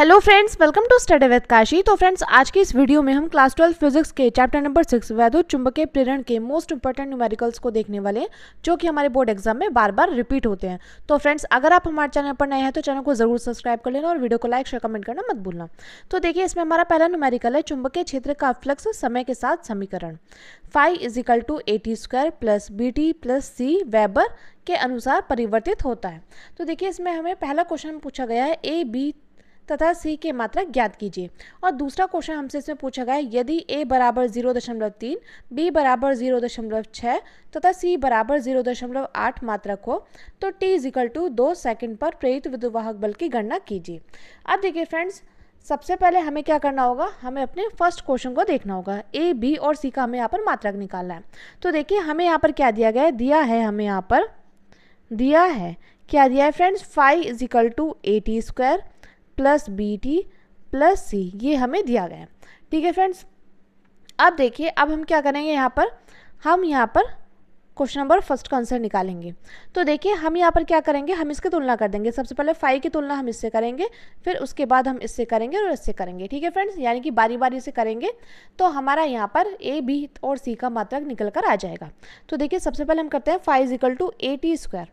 Hello friends, welcome to study with Kashi. तो friends, आज की इस वीडियो में हम क्लास 12 फिजिक्स के चैप्टर नंबर 6 वैद्युत चुंबकीय प्रेरण के मोस्ट इंपॉर्टेंट न्यूमेरिकल्स को देखने वाले हैं, जो कि हमारे बोर्ड एग्जाम में बार बार रिपीट होते हैं। तो फ्रेंड्स, अगर आप हमारे चैनल पर नए हैं तो चैनल को जरूर सब्सक्राइब कर लेना और वीडियो को लाइक शेयर कमेंट करना मत भूलना। तो देखिए, इसमें हमारा पहला न्यूमेरिकल है चुंबकीय क्षेत्र का फ्लक्स समय के साथ समीकरण। Phi is equal to AT² plus BT plus C weber के अनुसार परिवर्तित होता है। तो देखिए, इसमें हमें पहला क्वेश्चन पूछा गया है A, B तथा C के मात्रक ज्ञात कीजिए। और दूसरा क्वेश्चन हमसे इसमें पूछा गया है यदि A बराबर 0.3, B बराबर 0.6 तथा C बराबर 0.8 मात्रक हो तो T इजिकल टू 2 सेकंड पर प्रेरित विद्युतवाहक बल की गणना कीजिए। अब देखिए फ्रेंड्स, सबसे पहले हमें क्या करना होगा, हमें अपने फर्स्ट क्वेश्चन को देखना होगा। A, B और C का हमें यहाँ पर मात्रक निकालना है। तो देखिए, हमें यहाँ पर क्या दिया गया है, हमें यहाँ पर दिया है क्या दिया है friends, phi is equal to AT² plus BT plus C, ये हमें दिया गया है। ठीक है फ्रेंड्स, अब देखिए, अब हम क्या करेंगे, हम यहाँ पर क्वेश्चन नंबर फर्स्ट का आंसर निकालेंगे। तो देखिए, हम यहाँ पर क्या करेंगे, हम इसकी तुलना कर देंगे। सबसे पहले फाई की तुलना हम इससे करेंगे, फिर उसके बाद हम इससे करेंगे और इससे करेंगे। ठीक है फ्रेंड्स, यानी कि बारी बारी से करेंगे तो हमारा यहाँ पर A, B और C का मात्रक निकल कर आ जाएगा। तो देखिए, सबसे पहले हम करते हैं फाई इजिकल टू AT²।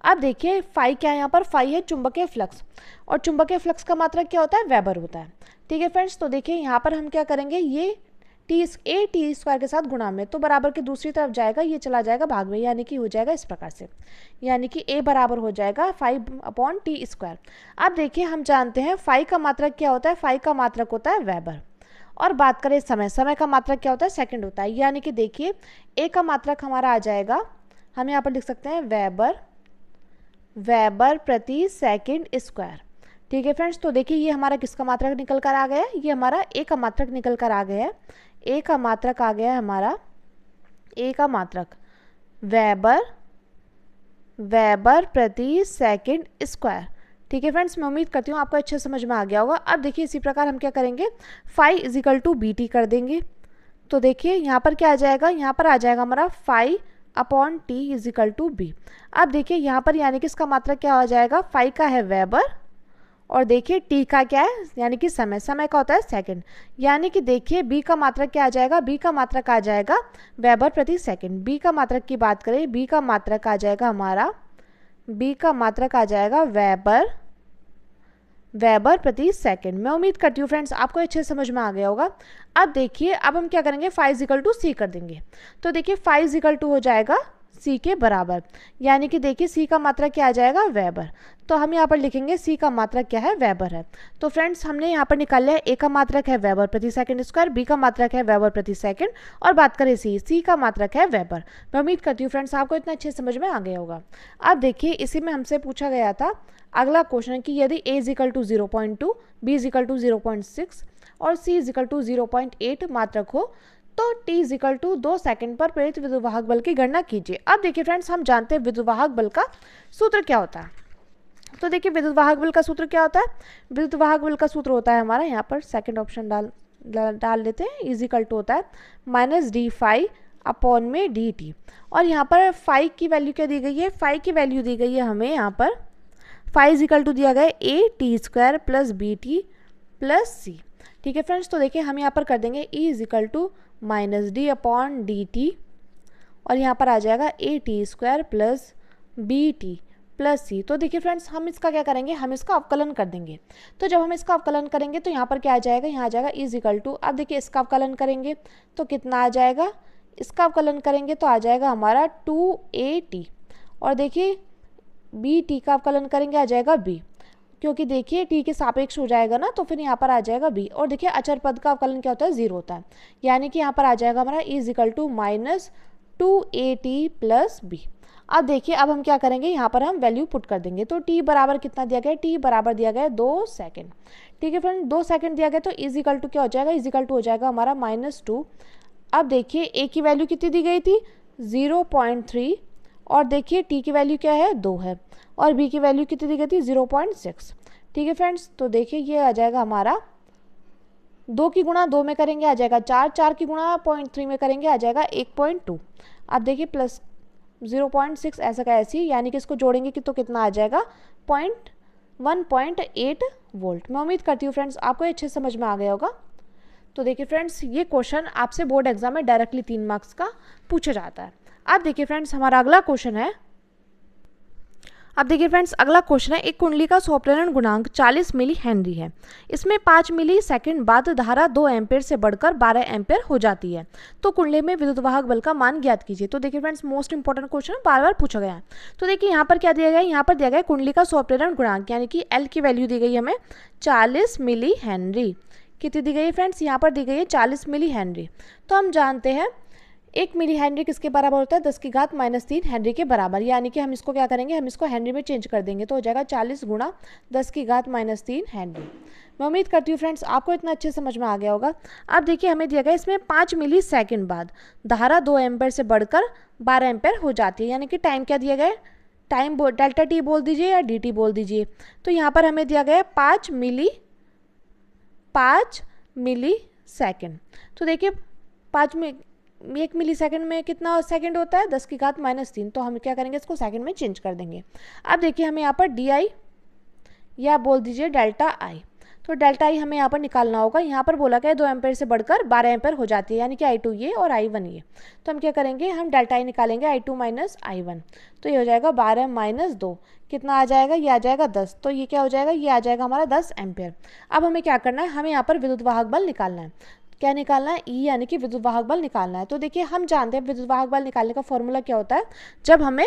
अब देखिए, फाई क्या है, यहाँ पर फाई है चुंबकीय फ्लक्स, और चुंबकीय फ्लक्स का मात्रक क्या होता है, वेबर होता है। ठीक है फ्रेंड्स, तो देखिए यहाँ पर हम क्या करेंगे, ये AT² के साथ गुणा में, तो बराबर की दूसरी तरफ जाएगा, ये चला जाएगा भाग में, यानी कि हो जाएगा इस प्रकार से, यानी कि A बराबर हो जाएगा 5/T²। अब देखिए, हम जानते हैं फाई का मात्रक क्या होता है, फाई का मात्रक होता है वेबर। और बात करें समय का मात्रक क्या होता है, सेकंड होता है। यानी कि देखिए, A का मात्रक हमारा आ जाएगा, हम यहाँ पर लिख सकते हैं वेबर प्रति सेकंड स्क्वायर। ठीक है फ्रेंड्स, तो देखिए, ये हमारा किसका मात्रक निकल कर आ गया है, ये हमारा A का मात्रक निकल कर आ गया है। A का मात्रक आ गया है हमारा, A का मात्रक वेबर प्रति सेकंड स्क्वायर। ठीक है फ्रेंड्स, मैं उम्मीद करती हूँ आपको अच्छे समझ में आ गया होगा। अब देखिए, इसी प्रकार हम क्या करेंगे, फाई इजिकल टू BT कर देंगे। तो देखिए, यहाँ पर क्या आ जाएगा, यहाँ पर आ जाएगा हमारा 5/T इजिकल टू B। अब देखिए, यहाँ पर यानी कि इसका मात्रक क्या हो जाएगा, फाई का है वेबर, और देखिए T का क्या है, यानी कि समय का होता है सेकंड। यानी कि देखिए, B का मात्रक क्या आ जाएगा, B का मात्रक आ जाएगा वेबर प्रति सेकंड। B का मात्रक की बात करें, B का मात्रक आ जाएगा हमारा, B का मात्रक आ जाएगा वेबर प्रति सेकंड। मैं उम्मीद करती हूँ फ्रेंड्स आपको अच्छे समझ में आ गया होगा। अब देखिए, अब हम क्या करेंगे, फाई इजिकल टू C कर देंगे। तो देखिए, फाई इजिकल टू हो जाएगा C के बराबर, यानी कि देखिए, C का मात्रक क्या आ जाएगा, वेबर। तो हम यहाँ पर लिखेंगे C का मात्रक क्या है, वेबर है। तो फ्रेंड्स, हमने यहाँ पर निकाल लिया, A का मात्रक है वेबर प्रति सेकंड स्क्वायर, B का मात्रक है वेबर प्रति सेकंड, और बात करें C का मात्रक है वेबर। मैं उम्मीद करती हूँ फ्रेंड्स आपको इतना अच्छे समझ में आ गया होगा। अब देखिए, इसी में हमसे पूछा गया था अगला क्वेश्चन कि यदि A is equal to 0.2, B is equal to 0.6 और C इजिकल टू 0.8 मात्रक हो तो T इजिकल टू 2 सेकंड पर प्रेरित विद्युतवाहक बल की गणना कीजिए। अब देखिए फ्रेंड्स, हम जानते हैं विद्युतवाहक बल का सूत्र क्या होता है। तो देखिए, विद्युतवाहक बल का सूत्र क्या होता है, विद्युतवाहक बल का सूत्र होता है हमारा, यहाँ पर सेकंड ऑप्शन डाल लेते हैं, इजिकल टू होता है -d∅/dt। और यहाँ पर फाई की वैल्यू क्या दी गई है, फाई की वैल्यू दी गई है हमें यहाँ पर, फाई इजिकल टू दिया गया है AT² plus BT plus C। ठीक है फ्रेंड्स, तो देखिए, हम यहाँ पर कर देंगे E इजिकल टू -d/dt, और यहाँ पर आ जाएगा AT² plus BT plus C। तो देखिए फ्रेंड्स, हम इसका क्या करेंगे, हम इसका अवकलन कर देंगे। तो जब हम इसका अवकलन करेंगे तो यहाँ पर क्या आ जाएगा, यहाँ आ जाएगा E इजिकल टू, अब देखिए इसका अवकलन करेंगे तो कितना आ जाएगा, इसका अवकलन करेंगे तो आ जाएगा हमारा 2AT, और देखिए BT का अवकलन करेंगे आ जाएगा B, क्योंकि देखिए T के सापेक्ष हो जाएगा ना, तो फिर यहाँ पर आ जाएगा B। और देखिए, अचर पद का अवकलन क्या होता है, 0 होता है, यानी कि यहाँ पर आ जाएगा हमारा E is equal to -2AT plus B। अब देखिए, अब हम क्या करेंगे, यहाँ पर हम वैल्यू पुट कर देंगे। तो T बराबर कितना दिया गया है, T बराबर दिया गया है 2 सेकंड। ठीक है फ्रेंड, 2 सेकंड दिया गया, तो इजिकल टू क्या हो जाएगा, इजिकल टू हो जाएगा हमारा -2। अब देखिए, A की वैल्यू कितनी दी गई थी, 0.3, और देखिए T की वैल्यू क्या है, 2 है, और B की वैल्यू कितनी दी गई थी, 0.6। ठीक है फ्रेंड्स, तो देखिए, ये आ जाएगा हमारा 2 की गुणा 2 में करेंगे आ जाएगा 4, 4 की गुणा 0.3 में करेंगे आ जाएगा 1.2। अब देखिए, प्लस 0.6 ऐसा का ऐसी, यानी कि इसको जोड़ेंगे कि तो कितना आ जाएगा, 1.8 वोल्ट। मैं उम्मीद करती हूँ फ्रेंड्स आपको ये अच्छे समझ में आ गया होगा। तो देखिए फ्रेंड्स, ये क्वेश्चन आपसे बोर्ड एग्जाम में डायरेक्टली 3 मार्क्स का पूछा जाता है। अब देखिए फ्रेंड्स, हमारा अगला क्वेश्चन है, अगला क्वेश्चन है, एक कुंडली का स्वप्रेरण गुणांक 40 मिली हेनरी है। इसमें 5 मिली सेकेंड बाद धारा 2 एम्पेयर से बढ़कर 12 एम्पेयर हो जाती है। तो कुंडली में विद्युत वाहक बल का मान ज्ञात कीजिए। तो देखिए फ्रेंड्स, मोस्ट इंपॉर्टेंट क्वेश्चन बार बार पूछा गया है। तो देखिए यहाँ पर क्या दिया गया है, यहाँ पर दिया गया है कुंडली का स्वप्रेरण गुणांक यानी कि एल की वैल्यू दी गई है हमें 40 मिली हेनरी। कितनी दी गई है फ्रेंड्स, यहाँ पर दी गई है 40 मिली हेनरी। तो हम जानते हैं 1 मिली हेनरी किसके बराबर होता है, 10 की घात -3 हेनरी के बराबर। यानी कि हम इसको क्या करेंगे, हम इसको हेनरी में चेंज कर देंगे, तो हो जाएगा 40 गुणा 10 की घात -3 हेनरी। मैं उम्मीद करती हूँ फ्रेंड्स आपको इतना अच्छे समझ में आ गया होगा। अब देखिए हमें दिया गया इसमें 5 मिली सेकेंड बाद धारा 2 एम्पेयर से बढ़कर 12 एम्पेयर हो जाती है। यानी कि टाइम क्या दिया गया है, टाइम डेल्टा टी बोल दीजिए या डी टी बोल दीजिए। तो यहाँ पर हमें दिया गया है 5 मिली सेकेंड। तो देखिए 1 मिली सेकेंड में कितना सेकेंड होता है, 10 की घात -3। तो हम क्या करेंगे, इसको सेकेंड में चेंज कर देंगे। अब देखिए हमें यहाँ पर डी आई या बोल दीजिए डेल्टा आई। तो डेल्टा आई हमें यहाँ पर निकालना होगा। यहाँ पर बोला गया 2 एम्पेयर से बढ़कर 12 एम्पेयर हो जाती है, यानी कि I2 ये और I1 ये। तो हम क्या करेंगे, हम डेल्टा आई निकालेंगे I2 माइनस I1। तो ये हो जाएगा 12 माइनस 2, कितना आ जाएगा, ये आ जाएगा 10। तो ये क्या हो जाएगा, ये आ जाएगा हमारा 10 एम्पेयर। अब हमें क्या करना है, हमें यहाँ पर विद्युत वाहक बल निकालना है। क्या निकालना है, ई यानी कि विद्युत वाहक बल निकालना है। तो देखिए हम जानते हैं विद्युत वाहक बल निकालने का फॉर्मूला क्या होता है, जब हमें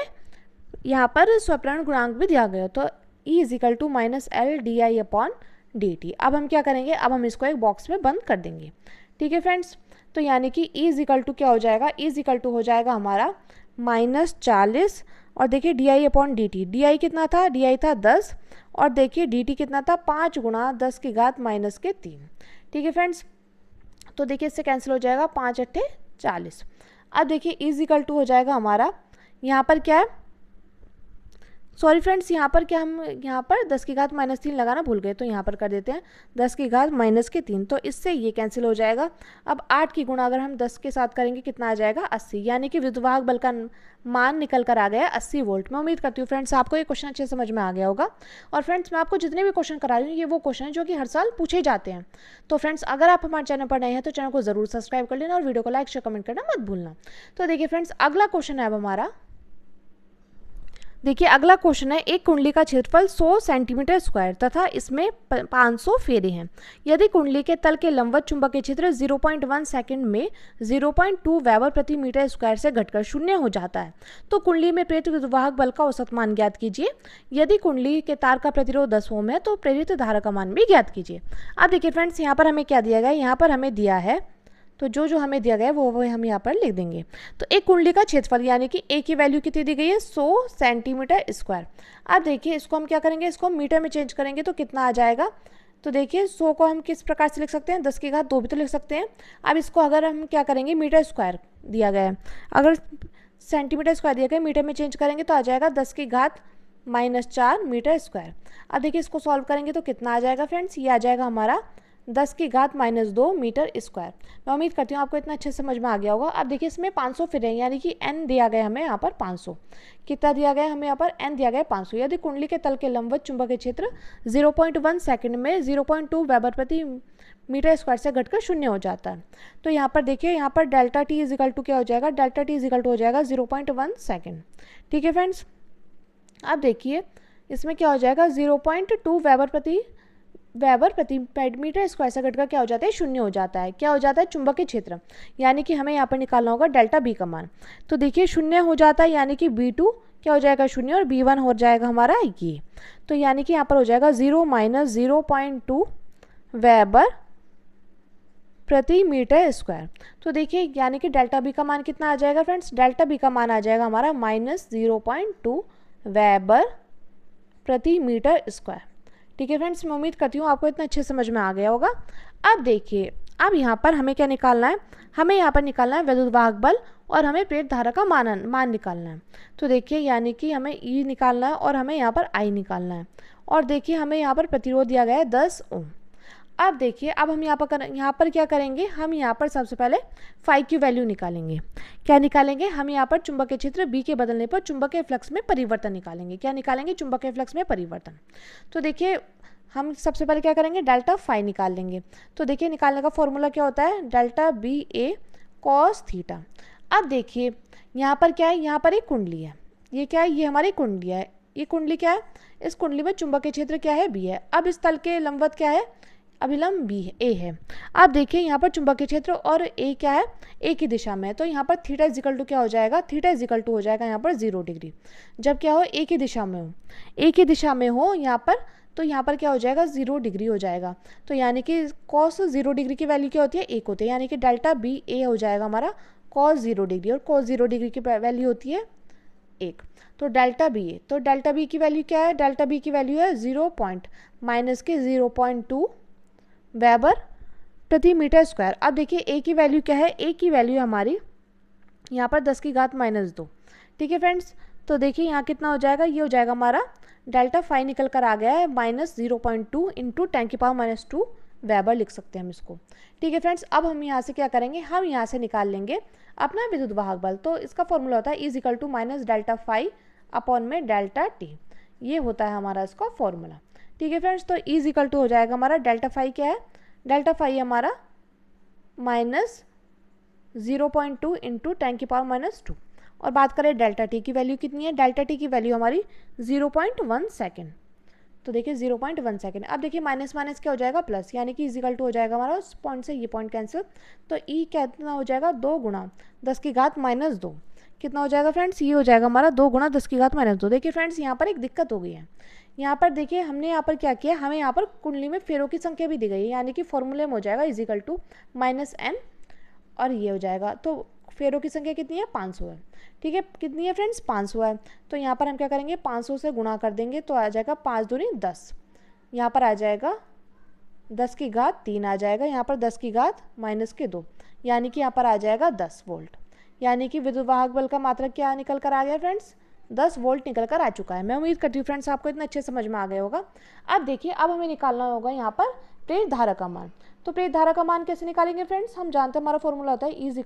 यहाँ पर स्वप्रेरण गुणांक भी दिया गया। तो E is equal to -L DI upon dt। अब हम क्या करेंगे, अब हम इसको एक बॉक्स में बंद कर देंगे। ठीक है फ्रेंड्स, तो यानी कि E इजिकल टू क्या हो जाएगा, E इजिकल टू हो जाएगा हमारा -40 और देखिए DI अपॉन dt। DI कितना था, DI था 10 और देखिए dt कितना था 5 गुणा 10 की घात -3। ठीक है फ्रेंड्स, तो देखिए इससे कैंसिल हो जाएगा 5 अट्ठे 40। अब देखिए इजिकल टू हो जाएगा हमारा, यहाँ पर क्या है, सॉरी फ्रेंड्स, यहाँ पर क्या, हम यहाँ पर 10 की घात -3 लगाना भूल गए, तो यहाँ पर कर देते हैं 10 की घात -3। तो इससे ये कैंसिल हो जाएगा। अब 8 की गुणा अगर हम 10 के साथ करेंगे कितना आ जाएगा 80, यानी कि विद्युत वाहक बल का मान निकल कर आ गया 80 वोल्ट। मैं उम्मीद करती हूँ फ्रेंड्स आपको ये क्वेश्चन अच्छे समझ में आ गया होगा। और फ्रेंड्स मैं आपको जितने भी क्वेश्चन करा रही हूँ ये वो क्वेश्चन है जो कि हर साल पूछे जाते हैं। तो फ्रेंड्स अगर आप हमारे चैनल पर नए हैं तो चैनल को जरूर सब्सक्राइब कर लेना और वीडियो को लाइक शेयर कमेंट करना मत भूलना। तो देखिए फ्रेंड्स अगला क्वेश्चन है अब हमारा, देखिए अगला क्वेश्चन है, एक कुंडली का क्षेत्रफल 100 सेंटीमीटर स्क्वायर तथा इसमें 500 फेरे हैं। यदि कुंडली के तल के लंबवत चुंबकीय क्षेत्र 0.1 सेकंड में 0.2 वेबर प्रति मीटर स्क्वायर से घटकर 0 हो जाता है तो कुंडली में प्रेरित विद्युत बल का औसत मान ज्ञात कीजिए। यदि कुंडली के तार का प्रतिरोध 10 ओम है तो प्रेरित धारा का मान भी ज्ञात कीजिए। अब देखिए फ्रेंड्स यहाँ पर हमें क्या दिया गया है, यहाँ पर हमें दिया है, तो जो हमें दिया गया है वो हम यहाँ पर लिख देंगे। तो एक कुंडली का क्षेत्रफल यानी कि ए की वैल्यू कितनी दी गई है 100 सेंटीमीटर स्क्वायर। अब देखिए इसको हम क्या करेंगे, इसको हम मीटर में चेंज करेंगे तो कितना आ जाएगा। तो देखिए 100 को हम किस प्रकार से लिख सकते हैं, 10 की घात 2 भी तो लिख सकते हैं। अब इसको अगर हम क्या करेंगे, मीटर स्क्वायर दिया गया है, अगर सेंटीमीटर स्क्वायर दिया गया मीटर में चेंज करेंगे तो आ जाएगा 10 की घात -4 मीटर स्क्वायर। अब देखिए इसको सॉल्व करेंगे तो कितना आ जाएगा फ्रेंड्स, ये आ जाएगा हमारा 10 की घात -2 मीटर स्क्वायर। मैं उम्मीद करती हूँ आपको इतना अच्छे समझ में आ गया होगा। अब देखिए इसमें 500 फिर है यानी कि n दिया गया हमें यहाँ पर 500, कितना दिया गया हमें यहाँ पर n दिया गया 500। यदि कुंडली के तल के लंबवत चुंबकीय क्षेत्र 0.1 सेकंड में 0.2 वेबर प्रति मीटर स्क्वायर से घटकर 0 हो जाता है तो यहाँ पर देखिए यहाँ पर डेल्टा टी इजिकल टू क्या हो जाएगा, डेल्टा टी इजिकल टू हो जाएगा 0.1 सेकेंड। ठीक है फ्रेंड्स, अब देखिए इसमें क्या हो जाएगा 0.2 वेबर प्रति मीटर स्क्वायर से घटकर क्या हो जाता है 0 हो जाता है। क्या हो जाता है, चुंबकीय क्षेत्र, यानी कि हमें यहाँ पर निकालना होगा डेल्टा बी का मान। तो देखिए 0 हो जाता है यानी कि B2 क्या हो जाएगा 0 और B1 हो जाएगा हमारा ये। तो यानी कि यहाँ पर हो जाएगा 0 - 0.2 वेबर प्रति मीटर स्क्वायर। तो देखिए यानी कि डेल्टा बी का मान कितना आ जाएगा फ्रेंड्स, डेल्टा बी का मान आ जाएगा हमारा -0.2 वेबर प्रति मीटर स्क्वायर। ठीक है फ्रेंड्स, मैं उम्मीद करती हूँ आपको इतना अच्छे समझ में आ गया होगा। अब देखिए अब यहाँ पर हमें क्या निकालना है, हमें यहाँ पर निकालना है विद्युत वाहक बल और हमें प्रेरित धारा का मान निकालना है। तो देखिए यानी कि हमें E निकालना है और हमें यहाँ पर I निकालना है और देखिए हमें यहाँ पर प्रतिरोध दिया गया है 10 ओम। अब देखिए अब हम यहाँ पर क्या करेंगे, हम यहाँ पर सबसे पहले फाई की वैल्यू निकालेंगे। क्या निकालेंगे, हम यहाँ पर चुंबकीय क्षेत्र बी के बदलने पर चुंबकीय फ्लक्स में परिवर्तन निकालेंगे। क्या निकालेंगे, चुंबकीय फ्लक्स में परिवर्तन। तो देखिए हम सबसे पहले क्या करेंगे, डेल्टा फाई निकाल लेंगे। तो देखिए निकालने का फॉर्मूला क्या होता है, डेल्टा बी ए कॉस थीटा। अब देखिए यहाँ पर क्या है, यहाँ पर एक कुंडली है, ये क्या है, ये हमारी कुंडली है। ये कुंडली क्या है, इस कुंडली में चुंबकीय क्षेत्र क्या है, बी है। अब इस तल के लंबवत क्या है, अभिलंब बी है, ए है। अब देखिए यहाँ पर चुंबकीय क्षेत्र और ए क्या है, ए की दिशा में है। तो यहाँ पर थीटा इजिकल टू क्या हो जाएगा, थीटा इजिकल टू हो जाएगा यहाँ पर 0 डिग्री। जब क्या हो, ए की दिशा में हो, ए की दिशा में हो यहाँ पर, तो यहाँ पर क्या हो जाएगा, 0 डिग्री हो जाएगा। तो यानी कि कॉस 0 डिग्री की वैल्यू क्या होती है, 1 होती है। यानी कि डेल्टा बी ए हो जाएगा हमारा कॉस 0 डिग्री, और कॉस 0 डिग्री की वैल्यू होती है 1। तो डेल्टा बी ए, तो डेल्टा बी की वैल्यू क्या है, डेल्टा बी की वैल्यू है 0.-0.2 वेबर प्रति मीटर स्क्वायर। अब देखिए ए की वैल्यू क्या है, ए की वैल्यू हमारी यहाँ पर 10⁻²। ठीक है फ्रेंड्स, तो देखिए यहाँ कितना हो जाएगा, ये हो जाएगा हमारा डेल्टा फाई निकल कर आ गया है -0.2 इंटू 10⁻² वेबर लिख सकते हैं हम इसको। ठीक है फ्रेंड्स, अब हम यहाँ से क्या करेंगे, हम यहाँ से निकाल लेंगे अपना विद्युत वाहक बल। तो इसका फॉर्मूला होता है E = -डेल्टा फाई अपॉन में डेल्टा टी, ये होता है हमारा इसका फॉर्मूला। ठीक है फ्रेंड्स, तो E = हो जाएगा हमारा, डेल्टा फाई क्या है, डेल्टा फाई हमारा -0.2 इंटू 10⁻²। और बात करें डेल्टा टी की वैल्यू कितनी है, डेल्टा टी की वैल्यू हमारी 0.1 सेकेंड। तो देखिए 0.1 सेकेंड। अब देखिए माइनस माइनस क्या हो जाएगा, प्लस, यानी कि इजिकल टू हो जाएगा हमारा उस पॉइंट से ये पॉइंट कैंसिल। तो ई कितना हो जाएगा, 2 × 10⁻²। कितना हो जाएगा फ्रेंड्स, ये हो जाएगा हमारा 2 × 10⁻²। देखिए फ्रेंड्स यहाँ पर एक दिक्कत हो गई है। यहाँ पर देखिए हमने यहाँ पर क्या किया, हमें यहाँ पर कुंडली में फेरों की संख्या भी दी गई है, यानी कि फॉर्मूले में हो जाएगा इजिकल टू -n, और ये हो जाएगा। तो फेरों की संख्या कितनी है, 500 है। ठीक है, कितनी है फ्रेंड्स, 500 है। तो यहाँ पर हम क्या करेंगे, 500 से गुणा कर देंगे, तो आ जाएगा 5 दूनी 10। यहाँ पर आ जाएगा 10⁻³ आ जाएगा, यहाँ पर 10⁻², यानी कि यहाँ पर आ जाएगा 10 वोल्ट। यानी कि विद्युत वाहक बल का मात्रक क्या निकल कर आ गया फ्रेंड्स, 10 वोल्ट निकल कर आ चुका है। मैं उम्मीद करती हूँ फ्रेंड्स आपको इतना अच्छे समझ में आ गया होगा। अब देखिए, अब हमें निकालना होगा यहाँ पर प्रेरित धारा का मान। तो प्रेरित धारा का मान कैसे निकालेंगे फ्रेंड्स, हम जानते हैं हमारा फॉर्मूला होता है E =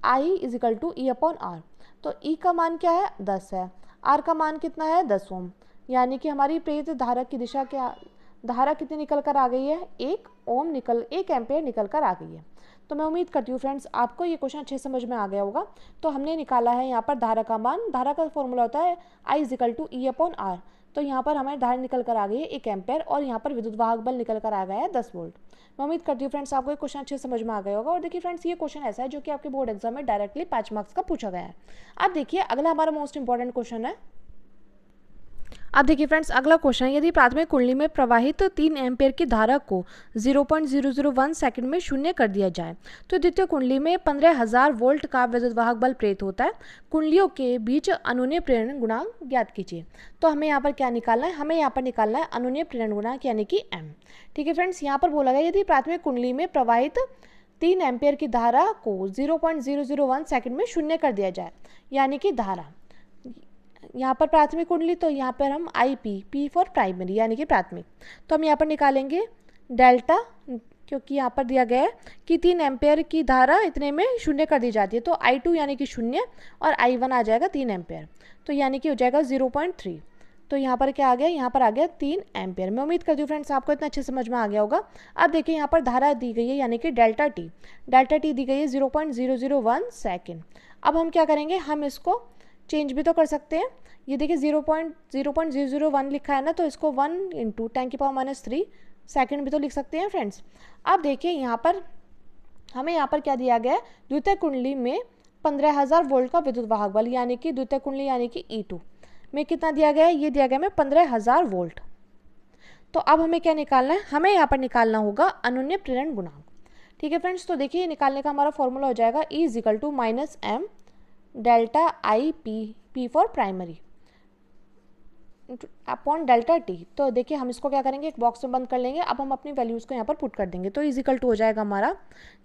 I = E/R। तो E का मान क्या है, 10 है, R का मान कितना है, 10 ओम। यानी कि हमारी प्रेरित धारा की दिशा क्या, धारा कितनी निकल कर आ गई है, 1 एम्पेयर निकल कर आ गई है। तो मैं उम्मीद करती हूँ फ्रेंड्स आपको ये क्वेश्चन अच्छे समझ में आ गया होगा। तो हमने निकाला है यहाँ पर धारा का मान, धारा का फॉर्मूला होता है I = E/R। तो यहाँ पर हमें धारा निकल कर आ गई है 1 एम्पेयर, और यहाँ पर विद्युत वाहक बल निकल कर आ गया है 10 वोल्ट। मैं उम्मीद करती हूँ फ्रेंड्स आपको ये क्वेश्चन अच्छे समझ में आ गया होगा। और देखिए फ्रेंड्स, ये क्वेश्चन ऐसा है जो कि आपके बोर्ड एग्जाम में डायरेक्टली 5 मार्क्स का पूछा गया है। अब देखिए अगला हमारा मोस्ट इंपॉर्टेंट क्वेश्चन है। अब देखिए फ्रेंड्स, अगला क्वेश्चन है, यदि प्राथमिक कुंडली में प्रवाहित 3 एम्पेयर की धारा को 0.001 सेकंड में शून्य कर दिया जाए तो द्वितीय कुंडली में 15,000 वोल्ट का विद्युत वाहक बल प्रेरित होता है। कुंडलियों के बीच अनुन्य प्रेरण गुणांक ज्ञात कीजिए। तो हमें यहाँ पर क्या निकालना है, हमें यहाँ पर निकालना है अनुन्य प्रेरण गुणांक, यानी कि M। ठीक है फ्रेंड्स, यहाँ पर बोला गया यदि प्राथमिक कुंडली में प्रवाहित 3 एम्पेयर की धारा को 0.001 सेकंड में शून्य कर दिया जाए, यानी कि धारा यहाँ पर प्राथमिक कुंडली, तो यहाँ पर हम P फॉर प्राइमरी, यानी कि प्राथमिक। तो हम यहाँ पर निकालेंगे डेल्टा, क्योंकि यहाँ पर दिया गया है कि 3 एम्पेयर की धारा इतने में शून्य कर दी जाती है। तो I2 यानी कि 0 और I1 आ जाएगा 3 एम्पेयर, तो यानी कि हो जाएगा 0.3। तो यहाँ पर क्या आ गया, यहाँ पर आ गया 3 एम्पेयर। मैं उम्मीद करती हूँ फ्रेंड्स आपको इतना अच्छे समझ में आ गया होगा। अब देखिए यहाँ पर धारा दी गई है, यानी कि डेल्टा टी दी गई है 0.001 सेकेंड। अब हम क्या करेंगे, हम इसको चेंज भी तो कर सकते हैं। ये देखिए 0.001 लिखा है ना, तो इसको 1 × 10⁻³ सेकेंड भी तो लिख सकते हैं फ्रेंड्स। अब देखिए यहाँ पर हमें यहाँ पर क्या दिया गया है, द्वितीय कुंडली में 15,000 वोल्ट का विद्युत वाहक बल, यानी कि द्वितीय कुंडली यानी कि E2 में कितना दिया गया है, ये दिया गया है 15,000 वोल्ट। तो अब हमें क्या निकालना है, हमें यहाँ पर निकालना होगा अनुन्य प्रेरण गुणांक। ठीक है फ्रेंड्स, तो देखिए निकालने का हमारा फॉर्मूला हो जाएगा E = -M delta P for primary upon delta T. तो देखिए हम इसको क्या करेंगे, एक बॉक्स में बंद कर लेंगे। अब हम अपनी वैल्यूज़ को यहाँ पर पुट कर देंगे, तो इजिकल टू हो जाएगा हमारा,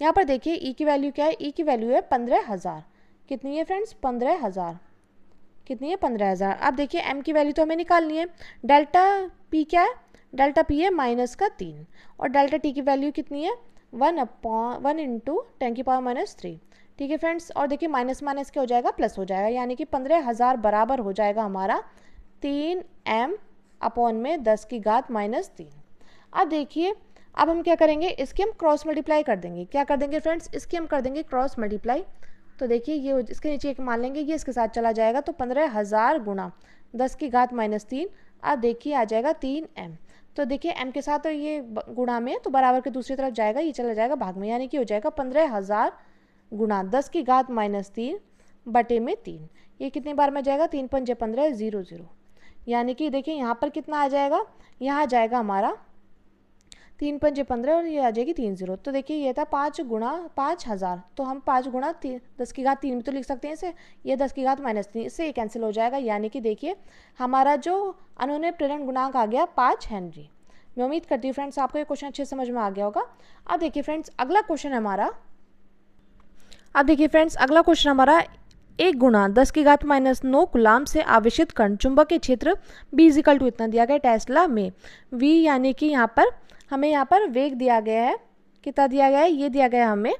यहाँ पर देखिए E की वैल्यू क्या है, E की वैल्यू है 15,000। कितनी है फ्रेंड्स, 15,000। कितनी है, 15,000। अब देखिए M की वैल्यू तो हमें निकालनी है। डेल्टा P क्या है, डेल्टा P है -3, और डेल्टा T की वैल्यू कितनी है, 1 × 10⁻³ ठीक है फ्रेंड्स। और देखिए माइनस माइनस क्या हो जाएगा, प्लस हो जाएगा, यानी कि 15,000 बराबर हो जाएगा हमारा 3M अपॉन में 10⁻³ अब देखिए, अब हम क्या करेंगे, इसकी हम क्रॉस मल्टीप्लाई कर देंगे। क्या कर देंगे फ्रेंड्स, इसकी हम कर देंगे क्रॉस मल्टीप्लाई। तो देखिए ये इसके नीचे एक मान लेंगे, ये इसके साथ चला जाएगा, तो 15,000 गुणा 10 की घात -3। अब देखिए आ जाएगा 3m। तो देखिए m के साथ ये गुणा में, तो बराबर के दूसरी तरफ जाएगा, ये चला जाएगा भाग में, यानी कि हो जाएगा 15,000 गुणा 10 की घात -3 बटे में 3। ये कितनी बार में जाएगा, 3 पंजे 15, 0 0। यानी कि देखिए यहाँ पर कितना आ जाएगा, यहाँ आ जाएगा हमारा 3 पंजे 15 और ये आ जाएगी 3 0। तो देखिए ये था 5 गुणा 5,000, तो हम 5 गुणा 10 की घात 3 में तो लिख सकते हैं इसे, ये 10 की घात -3, इससे ये कैंसिल हो जाएगा। यानी कि देखिए हमारा जो अनुने प्रेरण गुणांक आ गया 5 हेनरी। मैं उम्मीद करती हूँ फ्रेंड्स आपको ये क्वेश्चन अच्छे समझ में आ गया होगा। अब देखिए फ्रेंड्स अगला क्वेश्चन हमारा, अब देखिए फ्रेंड्स अगला क्वेश्चन हमारा 1 गुणा 10 की घात -9 कूलाम से आवेशित कण चुंबकीय क्षेत्र B = इतना दिया गया टेस्ला में। V यानी कि यहाँ पर हमें यहाँ पर वेग दिया गया है, कितना दिया गया है, ये दिया गया है हमें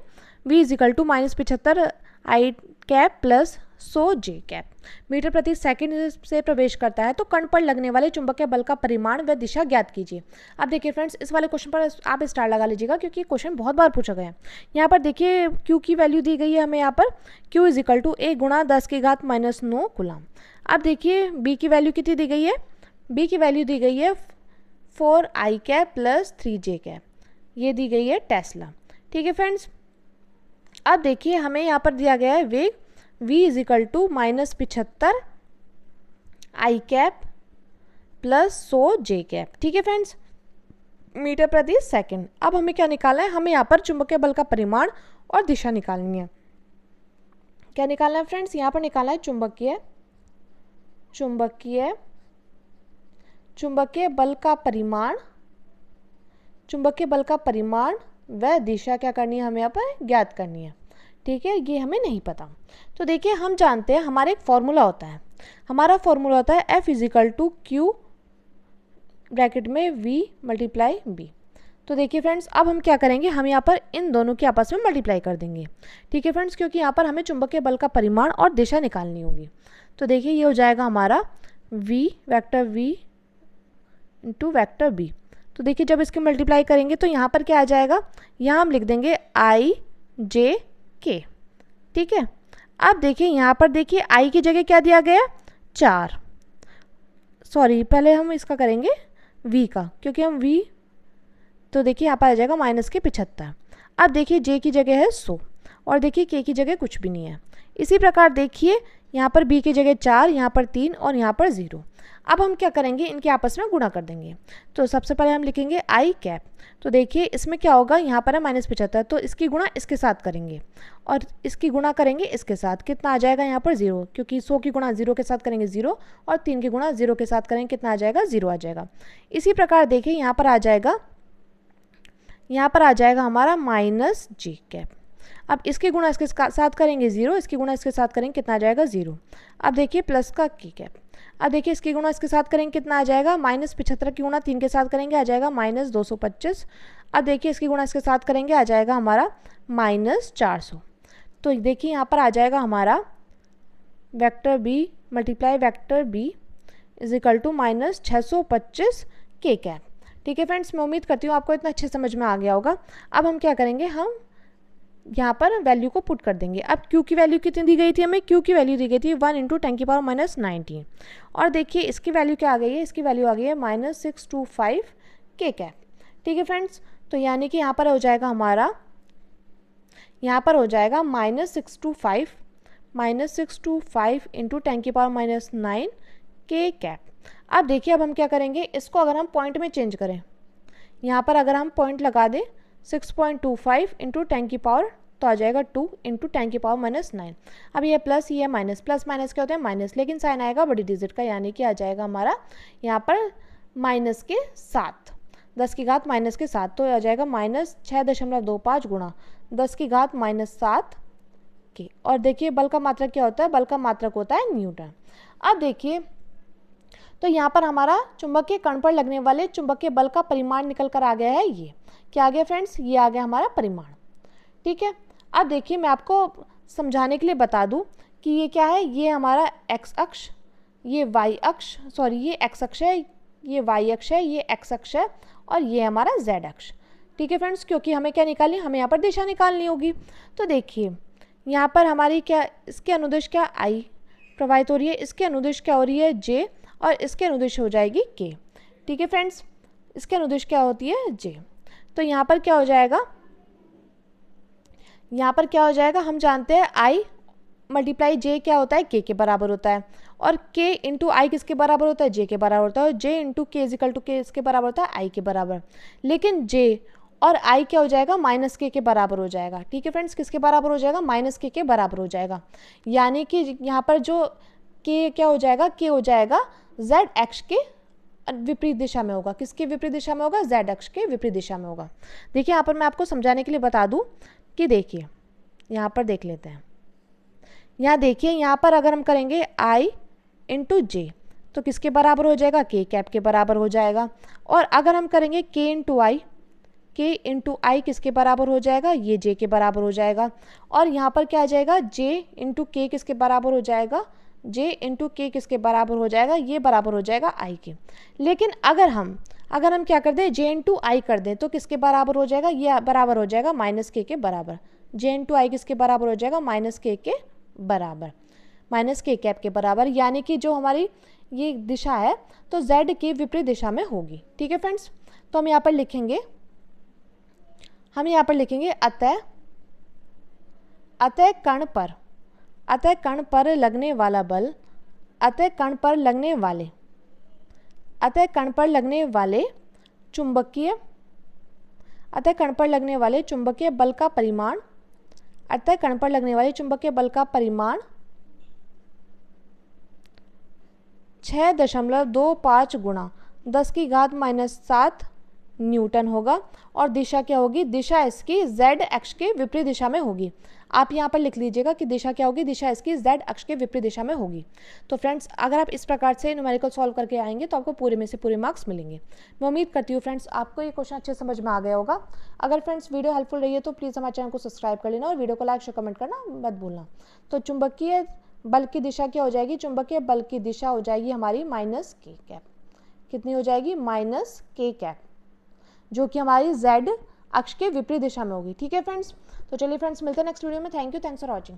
V = -75 I cap plus 100 J cap metre प्रति सेकंड से प्रवेश करता है, तो कण पर लगने वाले चुंबकीय बल का परिमाण व दिशा ज्ञात कीजिए। अब देखिए फ्रेंड्स इस वाले क्वेश्चन पर आप स्टार लगा लीजिएगा, क्योंकि क्वेश्चन बहुत बार पूछा गया है। यहाँ पर देखिए Q की वैल्यू दी गई है हमें, यहाँ पर Q = 1 गुणा 10 की घात -9 कूलाम। अब देखिए B की वैल्यू कितनी दी गई है, B की वैल्यू दी गई है 4 I cap plus 3 J cap, ये दी गई है टेस्ला। ठीक है फ्रेंड्स, अब देखिए हमें यहाँ पर दिया गया है वेग V = -75 I cap plus 100 J cap. ठीक है फ्रेंड्स, मीटर प्रति सेकंड। अब हमें क्या निकालना है, हमें यहाँ पर चुंबकीय बल का परिमाण और दिशा निकालनी है। क्या निकालना है फ्रेंड्स, यहाँ पर निकालना है चुंबकीय बल का परिमाण, चुंबकीय बल का परिमाण व दिशा क्या करनी है, हमें यहाँ पर ज्ञात करनी है। ठीक है, ये हमें नहीं पता। तो देखिए हम जानते हैं हमारा एक फॉर्मूला होता है, हमारा फॉर्मूला होता है F = Q ब्रैकेट में V × B। तो देखिए फ्रेंड्स अब हम क्या करेंगे, हम यहाँ पर इन दोनों के आपस में मल्टीप्लाई कर देंगे। ठीक है फ्रेंड्स, क्योंकि यहाँ पर हमें चुंबकीय बल का परिमाण और दिशा निकालनी होगी। तो देखिए ये हो जाएगा हमारा वेक्टर V × वेक्टर B। तो देखिए जब इसके मल्टीप्लाई करेंगे तो यहाँ पर क्या आ जाएगा, यहाँ हम लिख देंगे I J K। ठीक है, अब देखिए यहाँ पर देखिए I की जगह क्या दिया गया, 4, सॉरी पहले हम इसका करेंगे V का, क्योंकि हम V, तो देखिए यहाँ पर आ जाएगा -75। अब देखिए J की जगह है 100 और देखिए K की जगह कुछ भी नहीं है। इसी प्रकार देखिए यहाँ पर B की जगह 4, यहाँ पर 3 और यहाँ पर 0। अब हम क्या करेंगे, इनके आपस में गुणा कर देंगे। तो सबसे पहले हम लिखेंगे I कैप। तो देखिए इसमें क्या होगा, यहाँ पर है -75, तो इसकी गुणा इसके साथ करेंगे और इसकी गुणा करेंगे इसके साथ, कितना आ जाएगा यहाँ पर 0, क्योंकि 100 की गुणा 0 के साथ करेंगे 0 और 3 की गुणा 0 के साथ करेंगे, कितना आ जाएगा, 0 आ जाएगा। इसी प्रकार देखिए यहाँ पर आ जाएगा हमारा -J कैप। अब इसकी गुणा इसके साथ करेंगे 0, इसकी गुणा इसके साथ करेंगे, कितना आ जाएगा, 0। अब देखिए प्लस का K कैप। अब देखिए इसकी गुणा इसके साथ करेंगे, कितना आ जाएगा, -75 की गुणा 3 के साथ करेंगे, आ जाएगा -225। अब देखिए इसकी गुणा इसके साथ करेंगे, आ जाएगा हमारा -400। तो देखिए यहाँ पर आ जाएगा हमारा vector B × vector B = -625 K cap. ठीक है फ्रेंड्स, मैं उम्मीद करती हूँ आपको इतना अच्छे समझ में आ गया होगा। अब हम क्या करेंगे, हम यहाँ पर वैल्यू को पुट कर देंगे। अब Q की वैल्यू कितनी दी गई थी हमें, Q की वैल्यू दी गई थी 1 × 10⁻⁹ और देखिए इसकी वैल्यू क्या आ गई है, इसकी वैल्यू आ गई है -625 K कैप। ठीक है फ्रेंड्स, तो यानी कि यहाँ पर हो जाएगा हमारा, यहाँ पर हो जाएगा -625 × 10⁻⁹ K कैप। अब देखिए अब हम क्या करेंगे, इसको अगर हम पॉइंट में चेंज करें, यहाँ पर अगर हम पॉइंट लगा दें 6.25 × 10⁻, तो आ जाएगा 2 × 10⁻⁹। अब ये प्लस, ये माइनस, प्लस माइनस क्या होता है, माइनस, लेकिन साइन आएगा बड़ी डिजिट का, यानी कि आ जाएगा हमारा यहाँ पर माइनस के साथ, 10 की घात माइनस के साथ, तो आ जाएगा -6.25 गुणा 10 की घात -7 के। और देखिए बल का मात्रक क्या होता है, बल का मात्रक होता है न्यूटन। अब देखिए तो यहाँ पर हमारा चुंबकीय कण पर लगने वाले चुंबकीय बल का परिमाण निकल कर आ गया है। ये क्या आ गया फ्रेंड्स, ये आ गया हमारा परिमाण। ठीक है, अब देखिए मैं आपको समझाने के लिए बता दूं कि ये क्या है, ये हमारा x अक्ष, ये y अक्ष, सॉरी ये x अक्ष है, ये y अक्ष है, ये x अक्ष है और ये हमारा z अक्ष। ठीक है फ्रेंड्स, क्योंकि हमें क्या निकालनी, हमें यहाँ पर दिशा निकालनी होगी। तो देखिए यहाँ पर हमारी क्या, इसके अनुदिश क्या I प्रवाहित हो रही है, इसके अनुदिश क्या हो रही है J, और इसके अनुदिश हो जाएगी K। ठीक है फ्रेंड्स, इसके अनुदिश क्या होती है J। तो यहाँ पर क्या हो जाएगा, यहाँ पर क्या हो जाएगा, हम जानते हैं I मल्टीप्लाई J क्या होता है, K के बराबर होता है, और K इंटू I किसके बराबर होता है, J के बराबर होता है, और J into K is equal to K इसके बराबर होता है I के बराबर। लेकिन J और I क्या हो जाएगा, माइनस K के बराबर हो जाएगा। ठीक है फ्रेंड्स, किसके बराबर हो जाएगा, माइनस K के बराबर हो जाएगा। यानी कि यहाँ पर जो K क्या हो जाएगा, K हो जाएगा Z अक्ष के विपरीत दिशा में होगा। किसके विपरीत दिशा में होगा, Z अक्ष के विपरीत दिशा में होगा। देखिए यहाँ पर मैं आपको समझाने के लिए बता दूं कि देखिए यहाँ पर देख लेते हैं, यहाँ देखिए यहाँ पर अगर हम करेंगे I इंटू J तो किसके बराबर हो जाएगा, K कैप के बराबर हो जाएगा। और अगर हम करेंगे K इंटू I किसके बराबर हो जाएगा, ये J के बराबर हो जाएगा। और यहाँ पर क्या आ जाएगा, J इंटू K किसके बराबर हो जाएगा, J इंटू K किसके बराबर हो जाएगा, ये बराबर हो जाएगा I के। लेकिन अगर हम क्या कर दें, J इंटू I कर दें तो किसके बराबर हो जाएगा, ये बराबर हो जाएगा माइनस K के बराबर। J इंटू I किसके बराबर हो जाएगा, माइनस K के बराबर, माइनस K कैप के बराबर। यानी कि जो हमारी ये दिशा है तो Z के विपरीत दिशा में होगी। ठीक है फ्रेंड्स, तो हम यहाँ पर लिखेंगे, अतः कण पर लगने वाला बल, अतः कण पर लगने वाले चुंबकीय बल का परिमाण, अतः कण पर लगने वाले चुंबकीय बल का परिमाण 6.25 गुणा 10⁻⁷ न्यूटन होगा। और दिशा क्या होगी, दिशा इसकी Z अक्ष के विपरीत दिशा में होगी। आप यहाँ पर लिख लीजिएगा कि दिशा क्या होगी, दिशा इसकी Z अक्ष के विपरीत दिशा में होगी। तो फ्रेंड्स अगर आप इस प्रकार से न्यूमेरिकल सॉल्व करके आएंगे तो आपको पूरे में से पूरे मार्क्स मिलेंगे। मैं उम्मीद करती हूँ फ्रेंड्स आपको ये क्वेश्चन अच्छे समझ में आ गया होगा। अगर फ्रेंड्स वीडियो हेल्पफुल रही है तो प्लीज़ हमारे चैनल को सब्सक्राइब कर लेना और वीडियो को लाइक शेयर कमेंट करना मत भूलना। तो चुंबकीय बल की दिशा क्या हो जाएगी, चुंबकीय बल की दिशा हो जाएगी हमारी माइनस K कैप। कितनी हो जाएगी, माइनस K कैप, जो कि हमारी Z अक्ष के विपरीत दिशा में होगी। ठीक है फ्रेंड्स, तो चलिए फ्रेंड्स मिलते हैं नेक्स्ट वीडियो में। Thank you, thanks for watching.